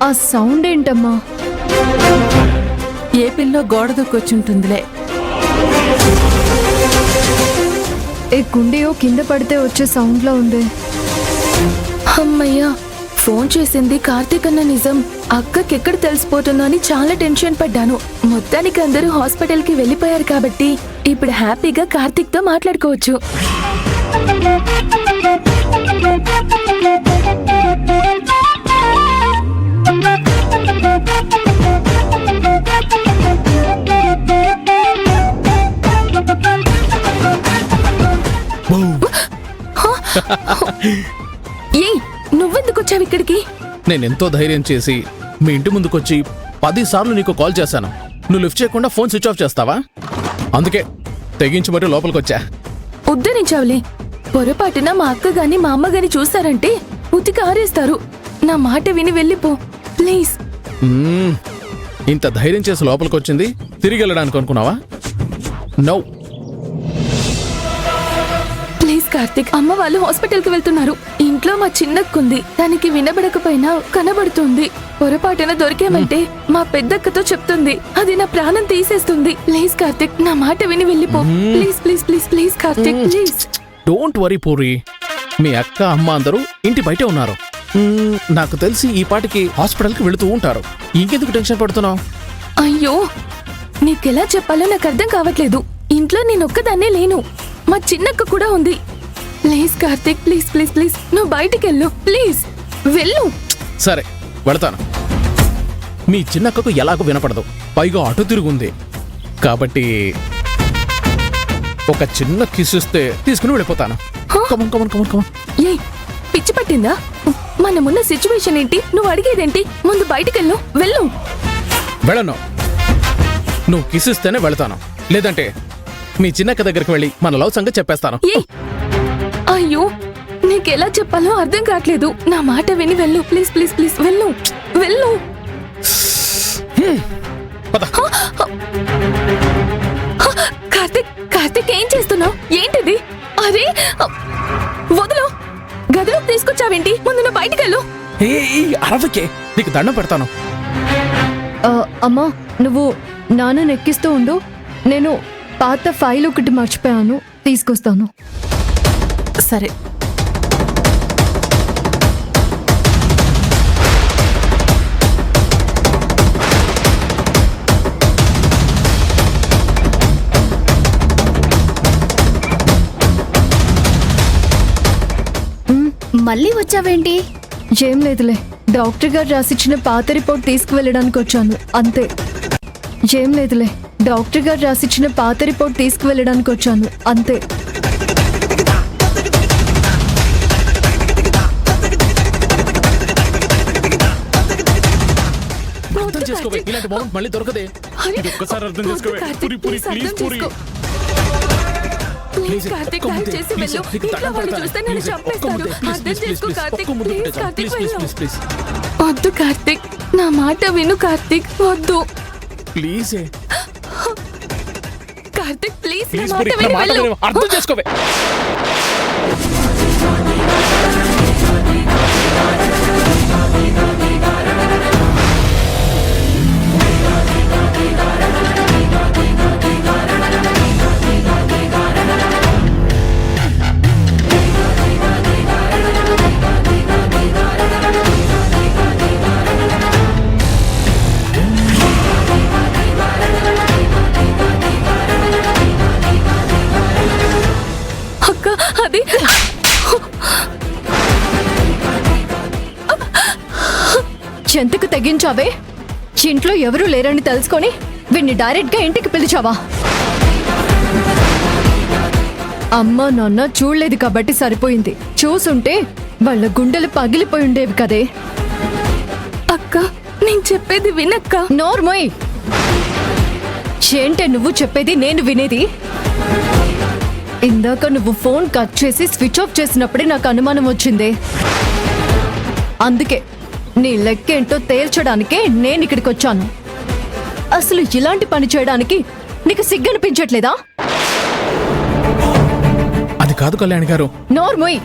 ఆ సౌండ్ ఏంటమ్మా? ఏ పిల్లో గోడ దూకొచ్చుంటుందిలే. ఏ గుండెయో కింద పడితే వచ్చే సౌండ్ లా ఉంది. అమ్మయ్యా, ఫోన్ చేసింది కార్తీక్ అన్న నిజం. అక్కకెక్కడ తెలిసిపోతుందో అని చాలా టెన్షన్ పడ్డాను. మొత్తానికి అందరూ హాస్పిటల్ కి వెళ్ళిపోయారు కాబట్టి ఇప్పుడు హ్యాపీగా కార్తీక్ తో మాట్లాడుకోవచ్చు. ఏయ్, నువ్వెందుకు వచ్చావు ఇక్కడికి? నేనెంతో ధైర్యం చేసి మీ ఇంటి ముందుకొచ్చి 10 సార్లు నీకు కాల్ చేశాను. నువ్వు లిఫ్ట్ చేయకుండా ఫోన్ స్విచ్ ఆఫ్ చేస్తావా? అందుకే తెగించి మరీ లోపలికొచ్చా. ఉద్ధరించావులే. పొరపాటున మా అక్క గాని మా అమ్మ గాని చూసారంటే ఉతికి ఆరేస్తారు. నా మాట విని వెళ్ళిపో ప్లీజ్. ఇంత ధైర్యం చేసి లోపలికొచ్చింది తిరిగి వెళ్ళడానికి అనుకున్నావా? నో ప్లీజ్ కార్తీక్, అమ్మ వాళ్ళు హాస్పిటల్ కి వెళ్తున్నారు. ఇంట్లో మా చిన్నక్కుంది. దానికి వినబడకపోయినా కనబడుతుంది. పొరపాటున దొరికామంటే మా పెద్దక్కతో చెప్తుంది. అది నా ప్రాణం తీసేస్తుంది. ప్లీజ్ కార్తీక్, నా మాట విని వెళ్ళిపో please please please please Karthik please. Don't worry Puri. మీ అక్క అమ్మ అందరూ ఇంటి బయటే ఉన్నారు. నాకు తెలిసి ఈ పాటికి హాస్పిటల్కి వెళుతూ ఉంటారు. ఇంకెందుకు టెన్షన్ పడుతున్నావు? అయ్యో, నీకెలా చెప్పాలో నాకు అర్థం కావట్లేదు. ఇంట్లో నేనొక్కదాన్నే లేను, మా చిన్నక్క కూడా ఉంది. Please Karthik, please please please, నువ్వు బయటికి వెళ్ళు ప్లీజ్, వెళ్ళు. సరే వెళతాను. మీ చిన్నక్కకు ఎలాగో వినపడదు, పైగా అటు తిరుగుంది కాబట్టి ఒక చిన్న కిస్ ఇస్తే తీసుకుని వెళ్ళిపోతాను. Come on come on come on come on. ఏయ్, పిచ్చి పట్టిందా? మనమున్న సిచ్యువేషన్ ఏంటి? నువ్వు అడిగేదేంటి? ముందు బయటికెళ్ళు, వెళ్ళు. వెళ్ళను. నువ్వు కిస్ ఇస్తేనే వెళతాను, లేదంటే మీ చిన్నక్క దగ్గరికి వెళ్ళి మన లవ్ సంగతి చెప్పేస్తాను. అయ్యో, నీకెలా చెప్పాలో అర్థం కావట్లేదు. నా మాట విని వెళ్ళు ప్లీజ్ ప్లీజ్ ప్లీజ్, వెళ్ళు వెళ్ళు. కార్తీక్, కార్తీక్ ఏం చేస్తున్నావు? ఏంటిది? అరే వదులు. గదిలోకి తీసుకొచ్చావేంటి? ముందు నువ్వు బయటికెళ్ళు. అరవకే, నీకు దండం పెడతాను. అమ్మా, నువ్వు నాన్న ఎక్కిస్తూ ఉండు. నేను పాత ఫైల్ ఒకటి మర్చిపోయాను, తీసుకొస్తాను. సరే. మళ్ళీ వచ్చావేంటి? ఏం లేదులే, డాక్టర్ గారు రాసిచ్చిన పాత రిపోర్ట్ తీసుకువెళ్ళడానికి వచ్చాను, అంతే. ఏం లేదులే, డాక్టర్ గారు రాసిచ్చిన పాత రిపోర్ట్ తీసుకువెళ్ళడానికి వచ్చాను, అంతే. ఇలాంటి మౌంట్ మళ్ళీ దొరకదే. ఒక్కసారి అర్థం చేసుకోవే. పూరి పూరి ప్లీజ్ పూరి. ప్లీజ్ కార్తీక్, దయచేసి వెళ్ళు. ఇంట్లో వాళ్ళు చూస్తే నన్ను చంపేస్తారు. అర్థం చేసుకో కార్తీక్, ప్లీజ్ కార్తీక్ వెళ్ళు. వద్దు కార్తీక్, నా మాట విను కార్తీక్, వద్దు ప్లీజ్. కార్తీక్ ప్లీజ్, నా మాట విని వెళ్ళు. అర్థం చేసుకోవే. చెంతకు తెగించావే? ఇంట్లో ఎవరూ లేరని తెలుసుకొని వీడిని డైరెక్ట్ గా ఇంటికి పిలిచావా? అమ్మా నాన్న చూడలేదు కాబట్టి సరిపోయింది. చూసుంటే వాళ్ళ గుండెలు పగిలిపోయి ఉండేవి కదే. అక్క, నేను చెప్పేది వినక్క. నోర్మోయ్, ఏంటే నువ్వు చెప్పేది నేను వినేది? ఇందాక నువ్వు ఫోన్ కట్ చేసి స్విచ్ ఆఫ్ చేసినప్పుడే నాకు అనుమానం వచ్చింది. అందుకే నీ లెక్కేంటో తేల్చడానికే నేను ఇక్కడికి వచ్చాను. అసలు ఇలాంటి పని చేయడానికి నీకు సిగ్గనిపించట్లేదా? అది కాదు కళ్యాణి గారు. నోర్మోయ్,